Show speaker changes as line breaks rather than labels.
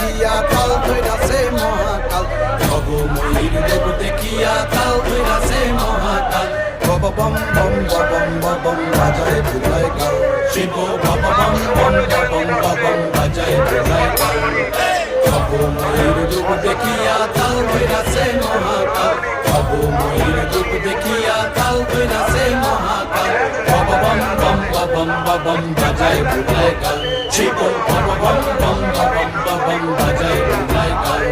দেখিয়া তাল ধইরাছে মহাকাল ভবময়ীর রূপ দেখিয়া তাল ধইরাছে মহাকাল বব বম বম বম বম বাজায় বুলায় কাল শিব বব বম বম বম বম বাজায় বুলায় কাল ভবময়ীর রূপ দেখিয়া তাল ধইরাছে মহাকাল ভবময়ীর রূপ দেখিয়া তাল ধইরাছে মহাকাল বব বম বম বম বম বাজায় বুলায় কাল শিব বব বম বম বম বাজায় বুলায় কাল